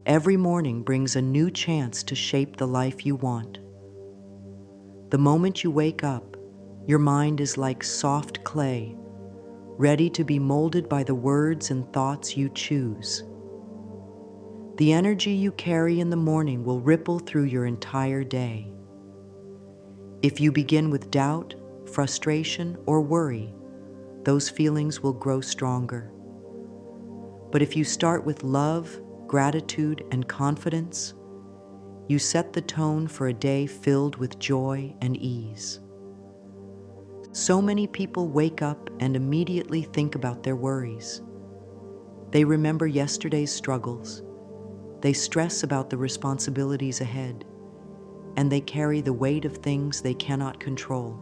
Every morning brings a new chance to shape the life you want. The moment you wake up, your mind is like soft clay, ready to be molded by the words and thoughts you choose. The energy you carry in the morning will ripple through your entire day. If you begin with doubt, frustration, or worry, those feelings will grow stronger. But if you start with love, gratitude, and confidence, you set the tone for a day filled with joy and ease. So many people wake up and immediately think about their worries. They remember yesterday's struggles, they stress about the responsibilities ahead, and they carry the weight of things they cannot control.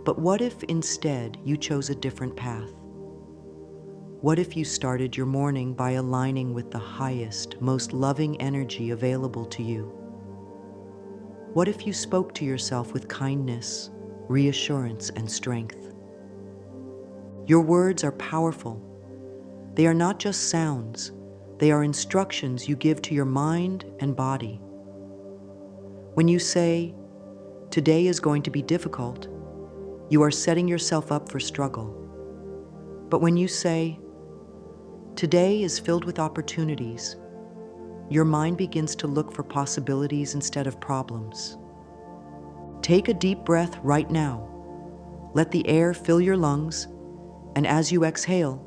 But what if instead you chose a different path? What if you started your morning by aligning with the highest, most loving energy available to you? What if you spoke to yourself with kindness, reassurance, and strength? Your words are powerful. They are not just sounds, they are instructions you give to your mind and body. When you say, "Today is going to be difficult," you are setting yourself up for struggle. But when you say, "Today is filled with opportunities," your mind begins to look for possibilities instead of problems. Take a deep breath right now. Let the air fill your lungs, and as you exhale,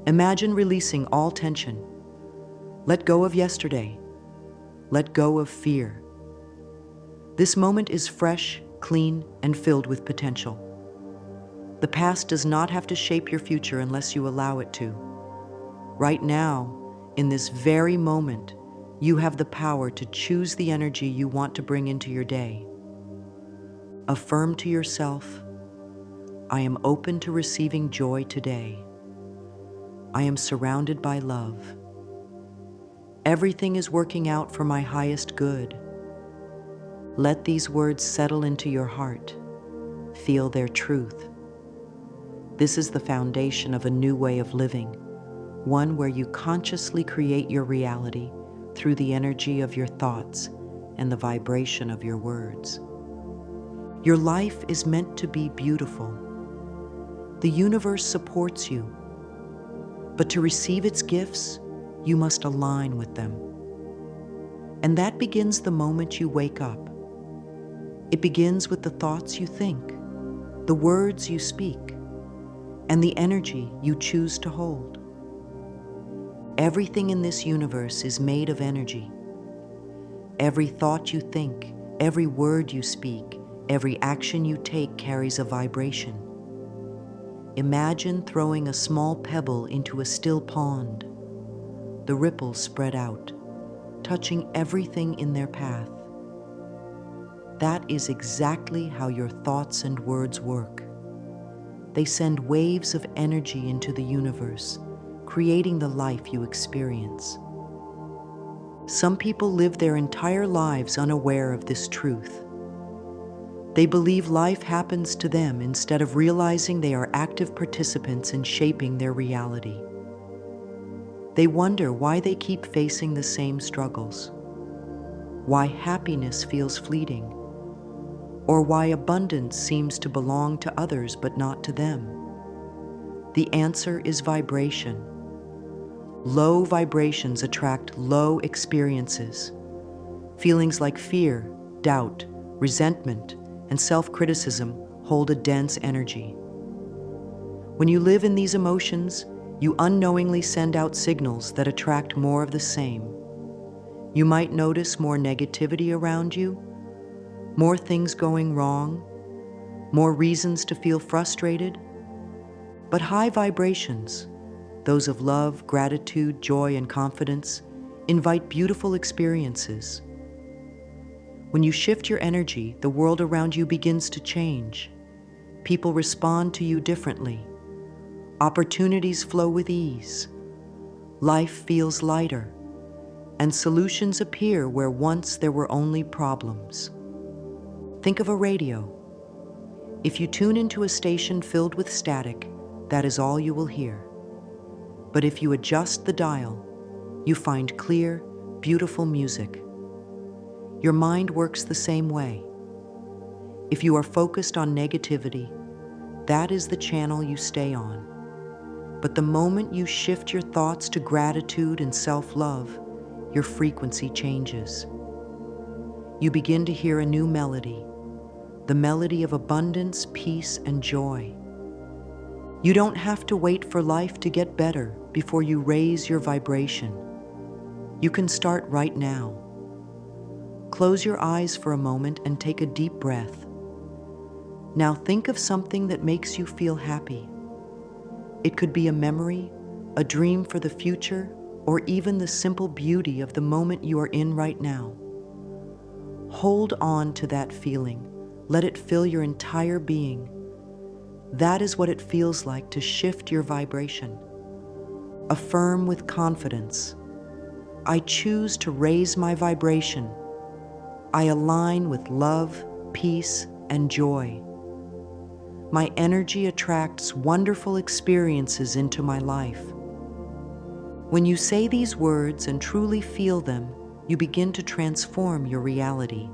imagine releasing all tension. Let go of yesterday. Let go of fear. This moment is fresh, clean, and filled with potential. The past does not have to shape your future unless you allow it to. Right now, in this very moment, you have the power to choose the energy you want to bring into your day. Affirm to yourself, "I am open to receiving joy today. I am surrounded by love. Everything is working out for my highest good." Let these words settle into your heart. Feel their truth. This is the foundation of a new way of living, one where you consciously create your reality through the energy of your thoughts and the vibration of your words. Your life is meant to be beautiful. The universe supports you, but to receive its gifts, you must align with them. And that begins the moment you wake up. It begins with the thoughts you think, the words you speak, and the energy you choose to hold. Everything in this universe is made of energy. Every thought you think, every word you speak, every action you take carries a vibration. Imagine throwing a small pebble into a still pond. The ripples spread out, touching everything in their path. That is exactly how your thoughts and words work. They send waves of energy into the universe, creating the life you experience. Some people live their entire lives unaware of this truth. They believe life happens to them instead of realizing they are active participants in shaping their reality. They wonder why they keep facing the same struggles, why happiness feels fleeting, or why abundance seems to belong to others but not to them. The answer is vibration. Low vibrations attract low experiences. Feelings like fear, doubt, resentment, and self-criticism hold a dense energy. When you live in these emotions, you unknowingly send out signals that attract more of the same. You might notice more negativity around you, more things going wrong, more reasons to feel frustrated. But high vibrations, those of love, gratitude, joy, and confidence, invite beautiful experiences. When you shift your energy, the world around you begins to change. People respond to you differently. Opportunities flow with ease. Life feels lighter, and solutions appear where once there were only problems. Think of a radio. If you tune into a station filled with static, that is all you will hear. But if you adjust the dial, you find clear, beautiful music. Your mind works the same way. If you are focused on negativity, that is the channel you stay on. But the moment you shift your thoughts to gratitude and self-love, your frequency changes. You begin to hear a new melody, the melody of abundance, peace, and joy. You don't have to wait for life to get better before you raise your vibration. You can start right now. Close your eyes for a moment and take a deep breath. Now think of something that makes you feel happy. It could be a memory, a dream for the future, or even the simple beauty of the moment you are in right now. Hold on to that feeling. Let it fill your entire being. That is what it feels like to shift your vibration. Affirm with confidence. I choose to raise my vibration. I align with love, peace, and joy. My energy attracts wonderful experiences into my life. When you say these words and truly feel them, you begin to transform your reality.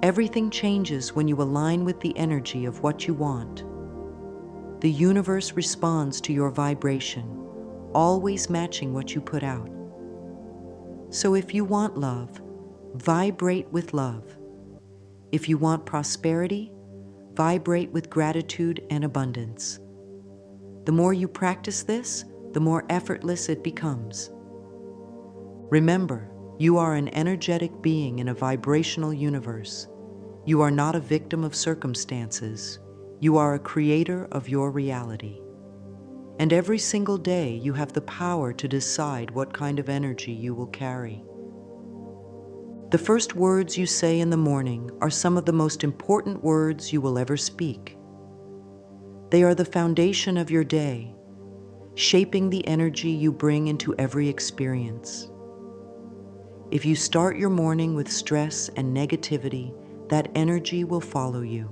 Everything changes when you align with the energy of what you want. The universe responds to your vibration, always matching what you put out. So if you want love, vibrate with love. If you want prosperity, vibrate with gratitude and abundance. The more you practice this, the more effortless it becomes. Remember, you are an energetic being in a vibrational universe. You are not a victim of circumstances. You are a creator of your reality. And every single day, you have the power to decide what kind of energy you will carry. The first words you say in the morning are some of the most important words you will ever speak. They are the foundation of your day, shaping the energy you bring into every experience. If you start your morning with stress and negativity, that energy will follow you.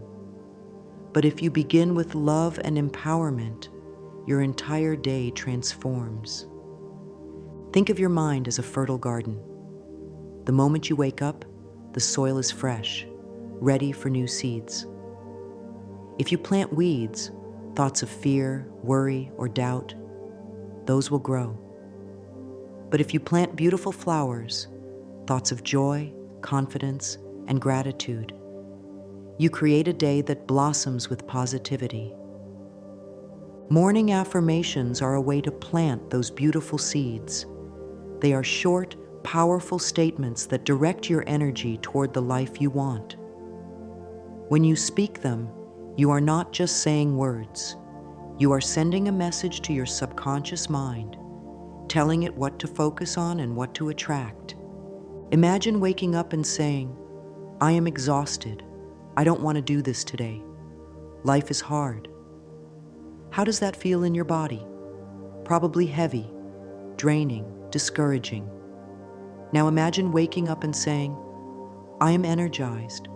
But if you begin with love and empowerment, your entire day transforms. Think of your mind as a fertile garden. The moment you wake up, the soil is fresh, ready for new seeds. If you plant weeds, thoughts of fear, worry, or doubt, those will grow. But if you plant beautiful flowers, thoughts of joy, confidence, and gratitude, you create a day that blossoms with positivity. Morning affirmations are a way to plant those beautiful seeds. They are short, powerful statements that direct your energy toward the life you want. When you speak them, you are not just saying words. You are sending a message to your subconscious mind, telling it what to focus on and what to attract. Imagine waking up and saying, I am exhausted. I don't want to do this today. Life is hard. How does that feel in your body? Probably heavy, draining, discouraging. Now imagine waking up and saying, I am energized.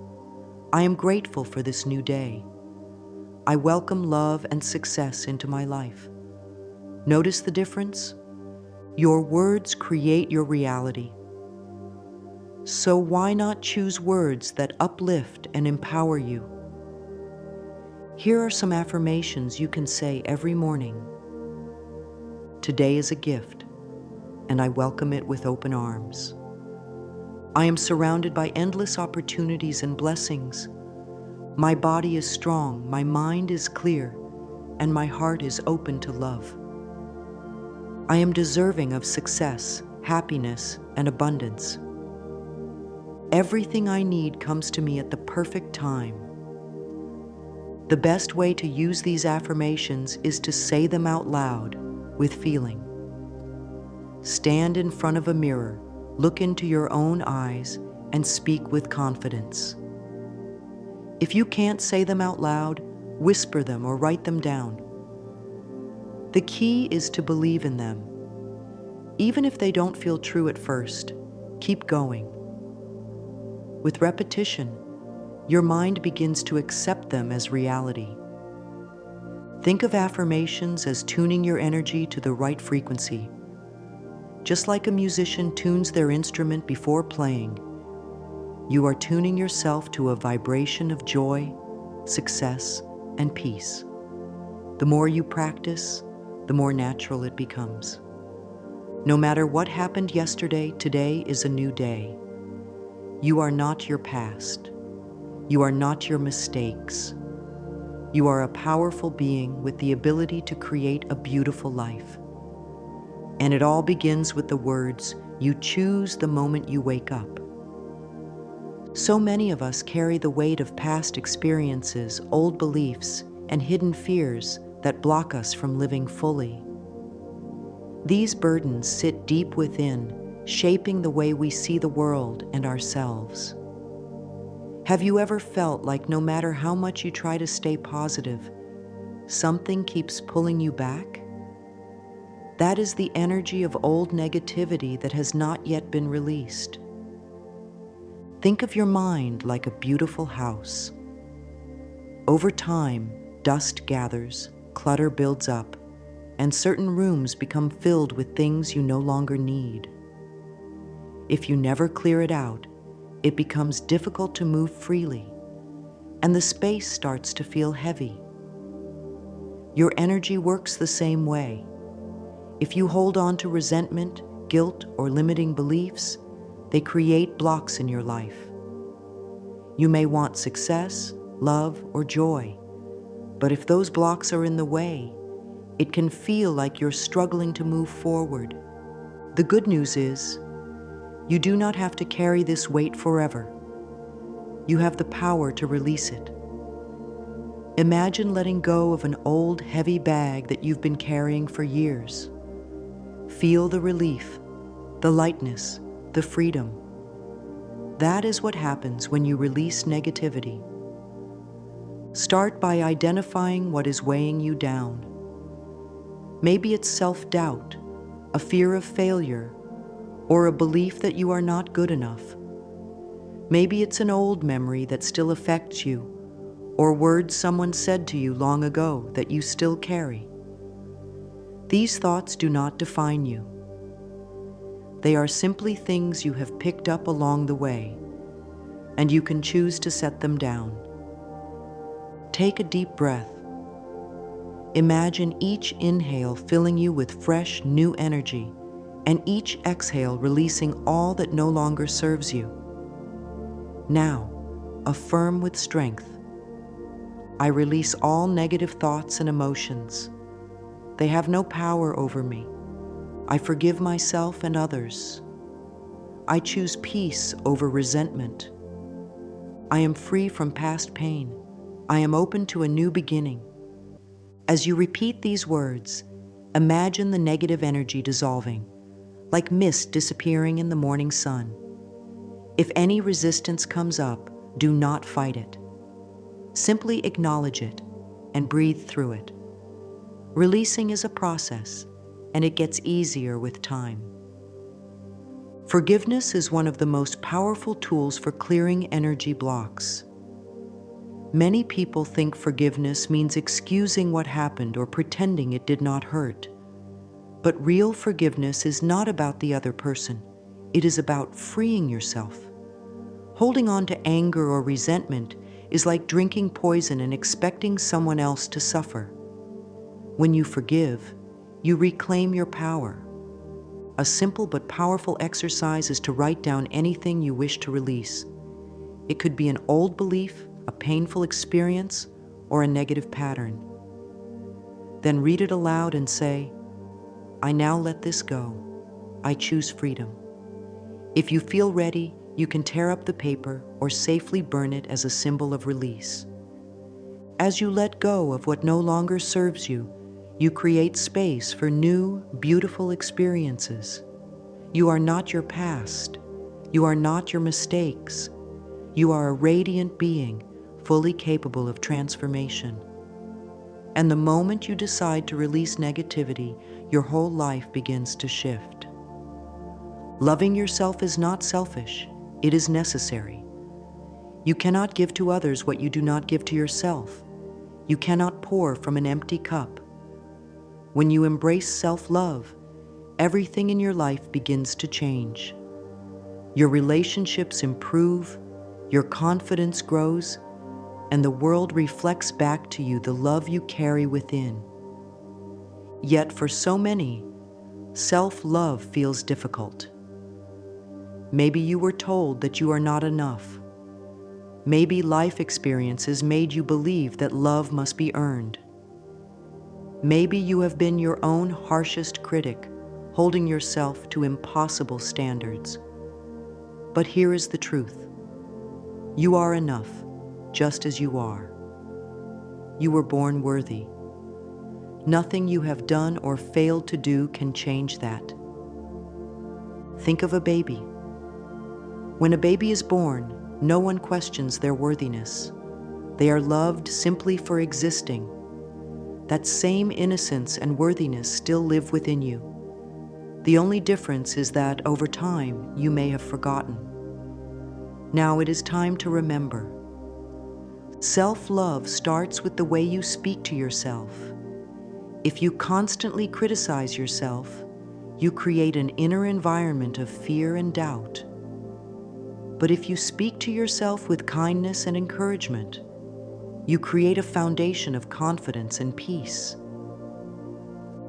I am grateful for this new day. I welcome love and success into my life. Notice the difference? Your words create your reality. So why not choose words that uplift and empower you? Here are some affirmations you can say every morning. Today is a gift, and I welcome it with open arms. I am surrounded by endless opportunities and blessings. My body is strong, my mind is clear, and my heart is open to love. I am deserving of success, happiness, and abundance. Everything I need comes to me at the perfect time. The best way to use these affirmations is to say them out loud with feeling. Stand in front of a mirror, look into your own eyes, and speak with confidence. If you can't say them out loud, whisper them or write them down. The key is to believe in them. Even if they don't feel true at first, keep going. With repetition, your mind begins to accept them as reality. Think of affirmations as tuning your energy to the right frequency. Just like a musician tunes their instrument before playing, you are tuning yourself to a vibration of joy, success, and peace. The more you practice, the more natural it becomes. No matter what happened yesterday, today is a new day. You are not your past. You are not your mistakes. You are a powerful being with the ability to create a beautiful life. And it all begins with the words, "You choose the moment you wake up." So many of us carry the weight of past experiences, old beliefs, and hidden fears that block us from living fully. These burdens sit deep within, shaping the way we see the world and ourselves. Have you ever felt like no matter how much you try to stay positive, something keeps pulling you back? That is the energy of old negativity that has not yet been released. Think of your mind like a beautiful house. Over time, dust gathers, clutter builds up, and certain rooms become filled with things you no longer need. If you never clear it out, it becomes difficult to move freely, and the space starts to feel heavy. Your energy works the same way. If you hold on to resentment, guilt, or limiting beliefs, they create blocks in your life. You may want success, love, or joy, but if those blocks are in the way, it can feel like you're struggling to move forward. The good news is, you do not have to carry this weight forever. You have the power to release it. Imagine letting go of an old, heavy bag that you've been carrying for years. Feel the relief, the lightness, the freedom. That is what happens when you release negativity. Start by identifying what is weighing you down. Maybe it's self-doubt, a fear of failure, or a belief that you are not good enough. Maybe it's an old memory that still affects you, or words someone said to you long ago that you still carry. These thoughts do not define you. They are simply things you have picked up along the way, and you can choose to set them down. Take a deep breath. Imagine each inhale filling you with fresh, new energy, and each exhale releasing all that no longer serves you. Now, affirm with strength. I release all negative thoughts and emotions. They have no power over me. I forgive myself and others. I choose peace over resentment. I am free from past pain. I am open to a new beginning. As you repeat these words, imagine the negative energy dissolving, like mist disappearing in the morning sun. If any resistance comes up, do not fight it. Simply acknowledge it and breathe through it. Releasing is a process, and it gets easier with time. Forgiveness is one of the most powerful tools for clearing energy blocks. Many people think forgiveness means excusing what happened or pretending it did not hurt. But real forgiveness is not about the other person. It is about freeing yourself. Holding on to anger or resentment is like drinking poison and expecting someone else to suffer. When you forgive, you reclaim your power. A simple but powerful exercise is to write down anything you wish to release. It could be an old belief, a painful experience, or a negative pattern. Then read it aloud and say, I now let this go. I choose freedom. If you feel ready, you can tear up the paper or safely burn it as a symbol of release. As you let go of what no longer serves you, you create space for new, beautiful experiences. You are not your past. You are not your mistakes. You are a radiant being, fully capable of transformation. And the moment you decide to release negativity, your whole life begins to shift. Loving yourself is not selfish. It is necessary. You cannot give to others what you do not give to yourself. You cannot pour from an empty cup. When you embrace self-love, everything in your life begins to change. Your relationships improve, your confidence grows, and the world reflects back to you the love you carry within. Yet for so many, self-love feels difficult. Maybe you were told that you are not enough. Maybe life experiences made you believe that love must be earned. Maybe you have been your own harshest critic, holding yourself to impossible standards. But here is the truth. You are enough, just as you are. You were born worthy. Nothing you have done or failed to do can change that. Think of a baby. When a baby is born, no one questions their worthiness. They are loved simply for existing. That same innocence and worthiness still live within you. The only difference is that over time, you may have forgotten. Now it is time to remember. Self-love starts with the way you speak to yourself. If you constantly criticize yourself, you create an inner environment of fear and doubt. But if you speak to yourself with kindness and encouragement, you create a foundation of confidence and peace.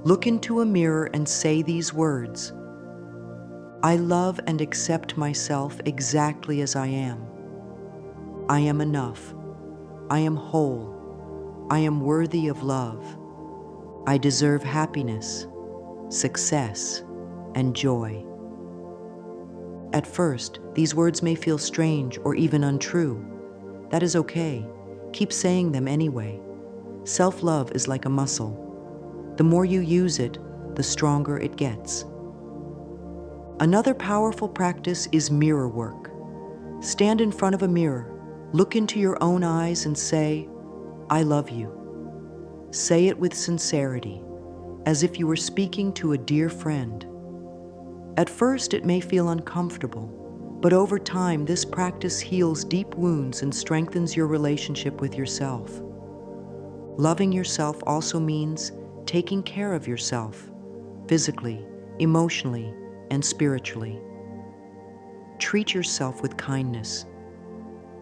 Look into a mirror and say these words: I love and accept myself exactly as I am. I am enough. I am whole. I am worthy of love. I deserve happiness, success, and joy. At first, these words may feel strange or even untrue. That is okay. Keep saying them anyway. Self-love is like a muscle. The more you use it, the stronger it gets. Another powerful practice is mirror work. Stand in front of a mirror, look into your own eyes and say, I love you. Say it with sincerity, as if you were speaking to a dear friend. At first, it may feel uncomfortable, but over time, this practice heals deep wounds and strengthens your relationship with yourself. Loving yourself also means taking care of yourself, physically, emotionally, and spiritually. Treat yourself with kindness.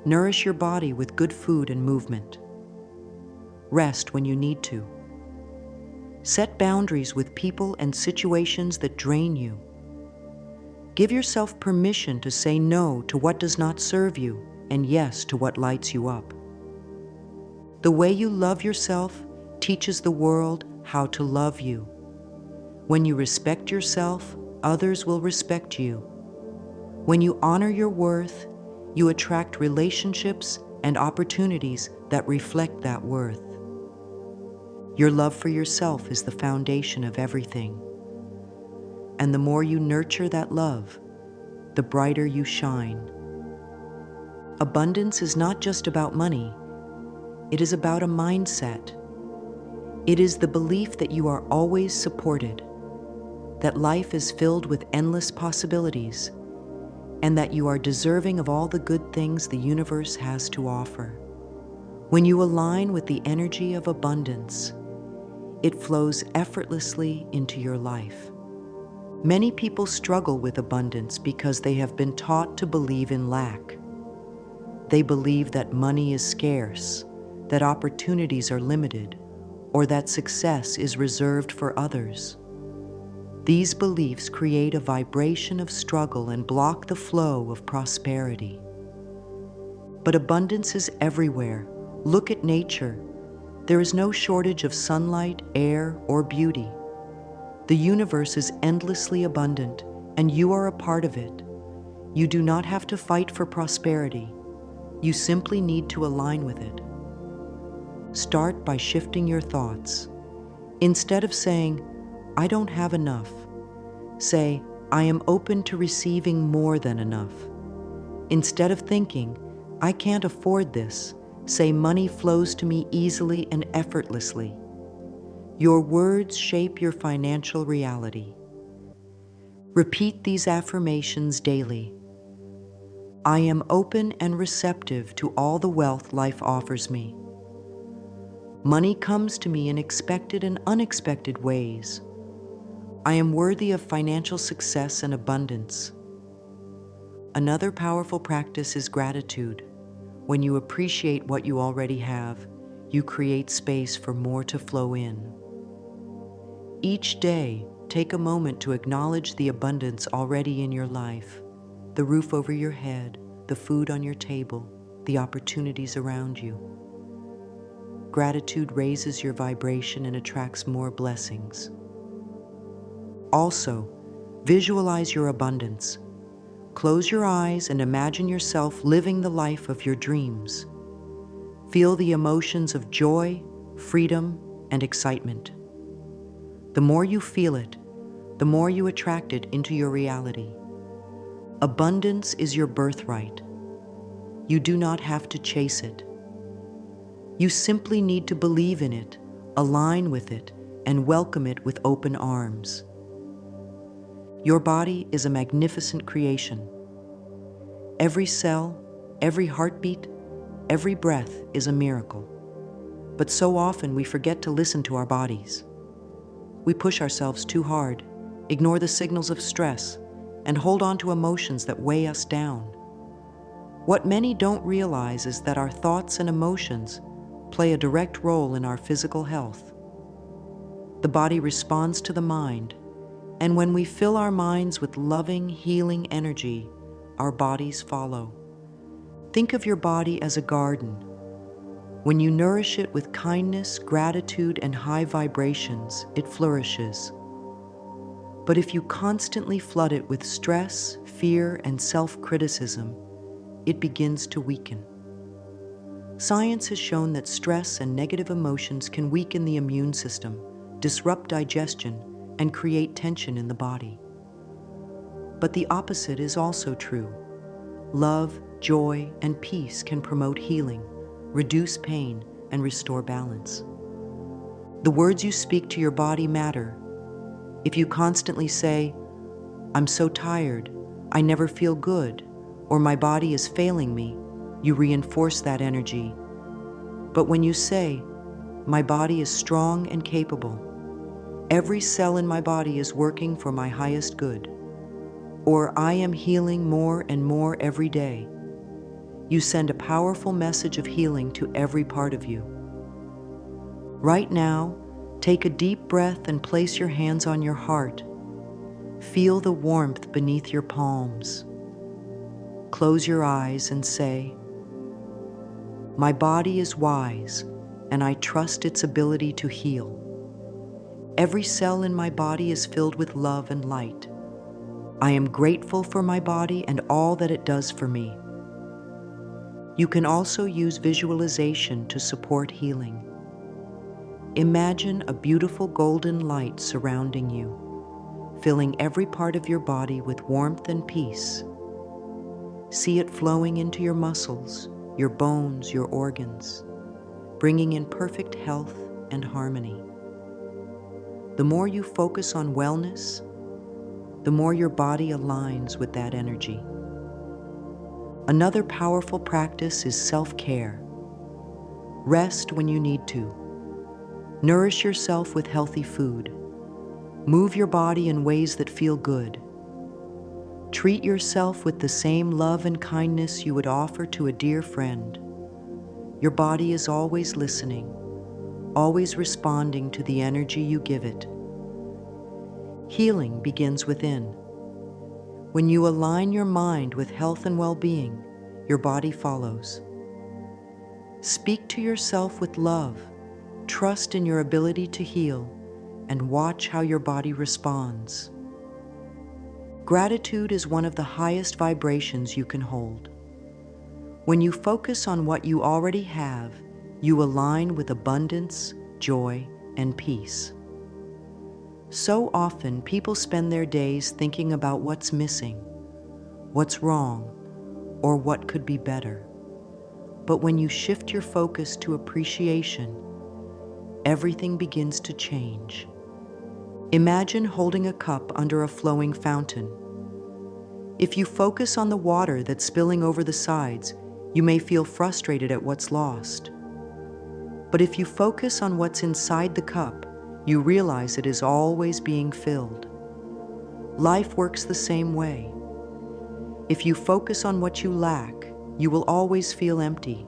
Nourish your body with good food and movement. Rest when you need to. Set boundaries with people and situations that drain you. Give yourself permission to say no to what does not serve you and yes to what lights you up. The way you love yourself teaches the world how to love you. When you respect yourself, others will respect you. When you honor your worth, you attract relationships and opportunities that reflect that worth. Your love for yourself is the foundation of everything. And the more you nurture that love, the brighter you shine. Abundance is not just about money. It is about a mindset. It is the belief that you are always supported, that life is filled with endless possibilities, and that you are deserving of all the good things the universe has to offer. When you align with the energy of abundance, it flows effortlessly into your life. Many people struggle with abundance because they have been taught to believe in lack. They believe that money is scarce, that opportunities are limited, or that success is reserved for others. These beliefs create a vibration of struggle and block the flow of prosperity. But abundance is everywhere. Look at nature. There is no shortage of sunlight, air, or beauty. The universe is endlessly abundant, and you are a part of it. You do not have to fight for prosperity. You simply need to align with it. Start by shifting your thoughts. Instead of saying, I don't have enough, say, I am open to receiving more than enough. Instead of thinking, I can't afford this, say money flows to me easily and effortlessly. Your words shape your financial reality. Repeat these affirmations daily. I am open and receptive to all the wealth life offers me. Money comes to me in expected and unexpected ways. I am worthy of financial success and abundance. Another powerful practice is gratitude. When you appreciate what you already have, you create space for more to flow in. Each day, take a moment to acknowledge the abundance already in your life, the roof over your head, the food on your table, the opportunities around you. Gratitude raises your vibration and attracts more blessings. Also, visualize your abundance. Close your eyes and imagine yourself living the life of your dreams. Feel the emotions of joy, freedom, and excitement. The more you feel it, the more you attract it into your reality. Abundance is your birthright. You do not have to chase it. You simply need to believe in it, align with it, and welcome it with open arms. Your body is a magnificent creation. Every cell, every heartbeat, every breath is a miracle. But so often we forget to listen to our bodies. We push ourselves too hard, ignore the signals of stress, and hold on to emotions that weigh us down. What many don't realize is that our thoughts and emotions play a direct role in our physical health. The body responds to the mind, and when we fill our minds with loving, healing energy, our bodies follow. Think of your body as a garden. When you nourish it with kindness, gratitude, and high vibrations, it flourishes. But if you constantly flood it with stress, fear, and self-criticism, it begins to weaken. Science has shown that stress and negative emotions can weaken the immune system, disrupt digestion, and create tension in the body. But the opposite is also true. Love, joy, and peace can promote healing, reduce pain, and restore balance. The words you speak to your body matter. If you constantly say, "I'm so tired, I never feel good," or "my body is failing me," you reinforce that energy. But when you say, "My body is strong and capable. Every cell in my body is working for my highest good," or "I am healing more and more every day," you send a powerful message of healing to every part of you. Right now, take a deep breath and place your hands on your heart. Feel the warmth beneath your palms. Close your eyes and say, "My body is wise, and I trust its ability to heal. Every cell in my body is filled with love and light. I am grateful for my body and all that it does for me." You can also use visualization to support healing. Imagine a beautiful golden light surrounding you, filling every part of your body with warmth and peace. See it flowing into your muscles, your bones, your organs, bringing in perfect health and harmony. The more you focus on wellness, the more your body aligns with that energy. Another powerful practice is self-care. Rest when you need to. Nourish yourself with healthy food. Move your body in ways that feel good. Treat yourself with the same love and kindness you would offer to a dear friend. Your body is always listening, always responding to the energy you give it. Healing begins within. When you align your mind with health and well-being, your body follows. Speak to yourself with love, trust in your ability to heal, and watch how your body responds. Gratitude is one of the highest vibrations you can hold. When you focus on what you already have, you align with abundance, joy, and peace. So often, people spend their days thinking about what's missing, what's wrong, or what could be better. But when you shift your focus to appreciation, everything begins to change. Imagine holding a cup under a flowing fountain. If you focus on the water that's spilling over the sides, you may feel frustrated at what's lost. But if you focus on what's inside the cup, you realize it is always being filled. Life works the same way. If you focus on what you lack, you will always feel empty.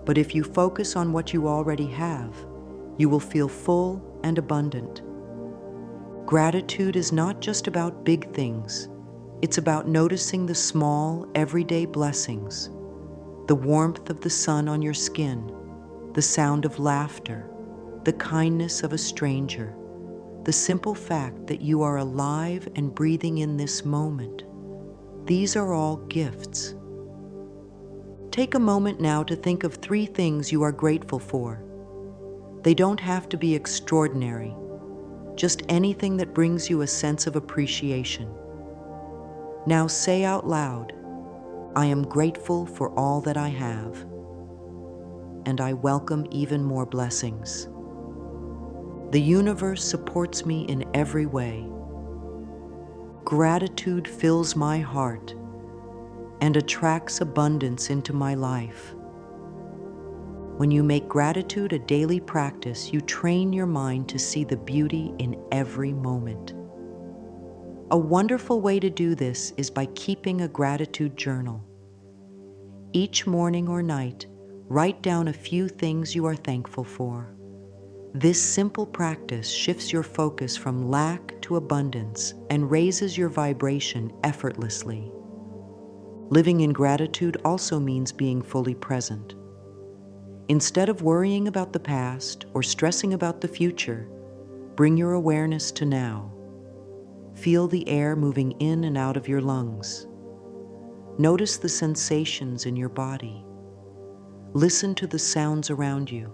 But if you focus on what you already have, you will feel full and abundant. Gratitude is not just about big things. It's about noticing the small, everyday blessings, the warmth of the sun on your skin, the sound of laughter, the kindness of a stranger, the simple fact that you are alive and breathing in this moment. These are all gifts. Take a moment now to think of 3 things you are grateful for. They don't have to be extraordinary, just anything that brings you a sense of appreciation. Now say out loud, "I am grateful for all that I have, and I welcome even more blessings. The universe supports me in every way. Gratitude fills my heart and attracts abundance into my life." When you make gratitude a daily practice, you train your mind to see the beauty in every moment. A wonderful way to do this is by keeping a gratitude journal. Each morning or night, write down a few things you are thankful for. This simple practice shifts your focus from lack to abundance and raises your vibration effortlessly. Living in gratitude also means being fully present. Instead of worrying about the past or stressing about the future, bring your awareness to now. Feel the air moving in and out of your lungs. Notice the sensations in your body. Listen to the sounds around you.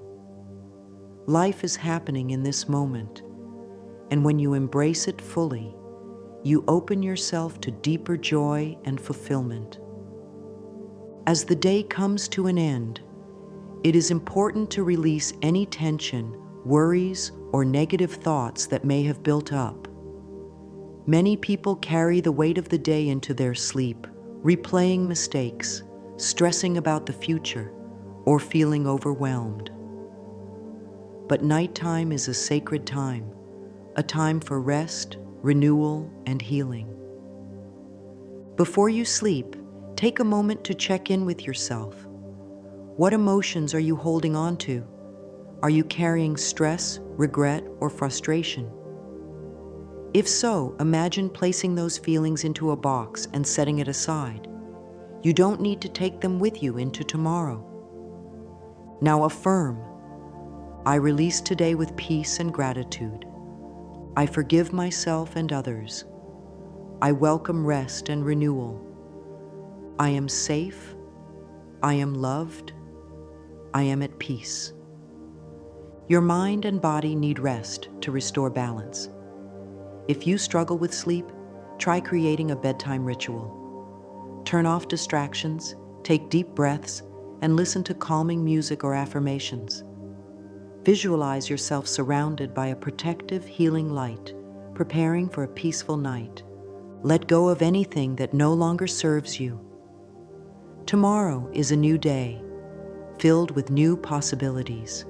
Life is happening in this moment, and when you embrace it fully, you open yourself to deeper joy and fulfillment. As the day comes to an end, it is important to release any tension, worries, or negative thoughts that may have built up. Many people carry the weight of the day into their sleep, replaying mistakes, stressing about the future, or feeling overwhelmed. But nighttime is a sacred time, a time for rest, renewal, and healing. Before you sleep, take a moment to check in with yourself. What emotions are you holding on to? Are you carrying stress, regret, or frustration? If so, imagine placing those feelings into a box and setting it aside. You don't need to take them with you into tomorrow. Now affirm, "I release today with peace and gratitude. I forgive myself and others. I welcome rest and renewal. I am safe. I am loved. I am at peace." Your mind and body need rest to restore balance. If you struggle with sleep, try creating a bedtime ritual. Turn off distractions, take deep breaths, and listen to calming music or affirmations. Visualize yourself surrounded by a protective, healing light, preparing for a peaceful night. Let go of anything that no longer serves you. Tomorrow is a new day, filled with new possibilities.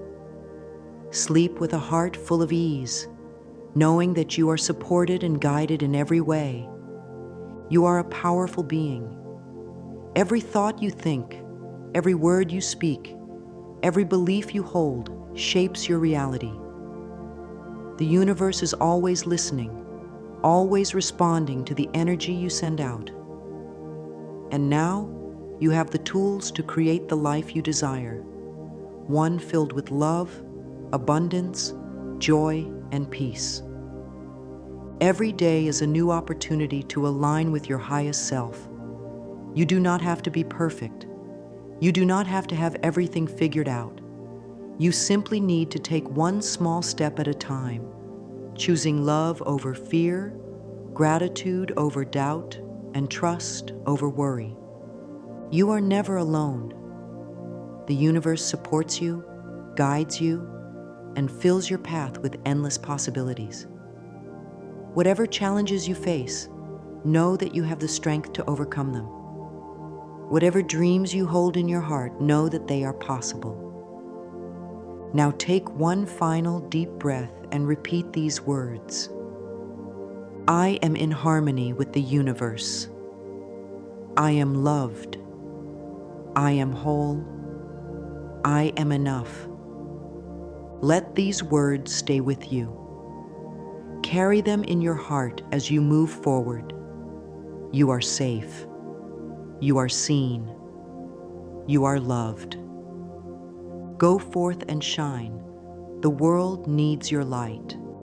Sleep with a heart full of ease, knowing that you are supported and guided in every way. You are a powerful being. Every thought you think, every word you speak, every belief you hold shapes your reality. The universe is always listening, always responding to the energy you send out. And now, you have the tools to create the life you desire, one filled with love, abundance, joy, and peace. Every day is a new opportunity to align with your highest self. You do not have to be perfect. You do not have to have everything figured out. You simply need to take one small step at a time, choosing love over fear, gratitude over doubt, and trust over worry. You are never alone. The universe supports you, guides you, and fills your path with endless possibilities. Whatever challenges you face, know that you have the strength to overcome them. Whatever dreams you hold in your heart, know that they are possible. Now take one final deep breath and repeat these words. I am in harmony with the universe. I am loved. I am whole. I am enough. Let these words stay with you. Carry them in your heart as you move forward. You are safe. You are seen. You are loved. Go forth and shine. The world needs your light.